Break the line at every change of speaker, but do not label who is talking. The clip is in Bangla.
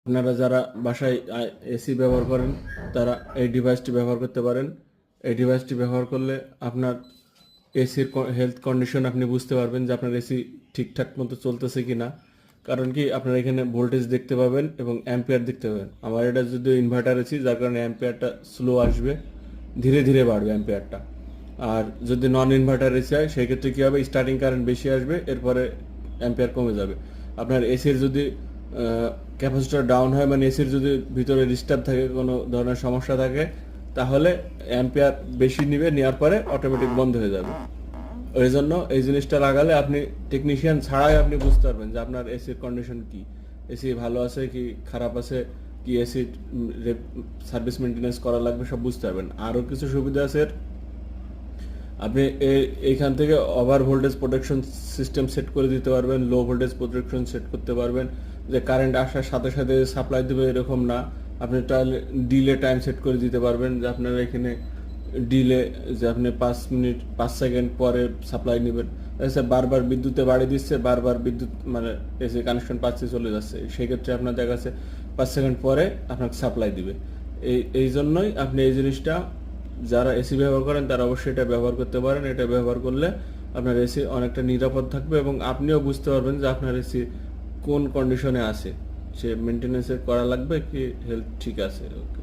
আপনারা যারা বাসায় এসি ব্যবহার করেন তারা এই ডিভাইসটি ব্যবহার করতে পারেন। এই ডিভাইসটি ব্যবহার করলে আপনার এসির হেলথ কন্ডিশন আপনি বুঝতে পারবেন যে আপনার এসি ঠিকঠাক মতো চলতেছে কি না। কারণ কি আপনারা এখানে ভোল্টেজ দেখতে পাবেন এবং অ্যাম্পিয়ার দেখতে পাবেন। আমার এটা যদি ইনভার্টার এসি, যার কারণে অ্যাম্পিয়ারটা স্লো আসবে, ধীরে ধীরে বাড়বে অ্যাম্পিয়ারটা। আর যদি নন ইনভার্টার এসি হয় সেই ক্ষেত্রে কী হবে, স্টার্টিং কারেন্ট বেশি আসবে, এরপরে অ্যাম্পিয়ার কমে যাবে। আপনার এসির যদি ক্যাপাসিটর ডাউন হয়, মানে এসির যদি ভিতরে ডিস্টার্ব থাকে, কোনো ধরনের সমস্যা থাকে, তাহলে অ্যাম্পিয়ার বেশি নিবে, নেওয়ার পরে অটোমেটিক বন্ধ হয়ে যাবে। ওই জন্য এই জিনিসটা লাগালে আপনি টেকনিশিয়ান ছাড়াই আপনি বুঝতে পারবেন যে আপনার এসির কন্ডিশন কি, এসি ভালো আছে কি খারাপ আছে, কি এসি সার্ভিস মেনটেন্যান্স করা লাগবে, সব বুঝতে পারবেন। আরও কিছু সুবিধা আছে এর। আপনি এইখান থেকে over voltage protection system set করে দিতে পারবেন, লো ভোল্টেজ প্রোটেকশন সেট করতে পারবেন, যে কারেন্ট আসার সাথে সাথে সাপ্লাই দেবে এরকম না। আপনি তাহলে ডিলে টাইম সেট করে দিতে পারবেন, যে আপনার এখানে ডিলে, যে আপনি 5 মিনিট 5 সেকেন্ড পরে সাপ্লাই নেবেন। বারবার বিদ্যুতে বাড়ি দিচ্ছে, বারবার বিদ্যুৎ মানে এসে কানেকশন পাচ্ছে, চলে যাচ্ছে, সেক্ষেত্রে আপনার দেখা যাচ্ছে 5 সেকেন্ড পরে আপনাকে সাপ্লাই দিবে। এই জন্যই আপনি এই জিনিসটা, যারা এসি ব্যবহার করেন তারা অবশ্যই এটা ব্যবহার করতে পারেন। এটা ব্যবহার করলে আপনার এসি অনেকটা নিরাপদ থাকবে এবং আপনিও বুঝতে পারবেন যে আপনার এসি কোন কন্ডিশনে আছে, সে মেনটেন্যান্স করা লাগবে কি হেলথ ঠিক আছে। ওকে।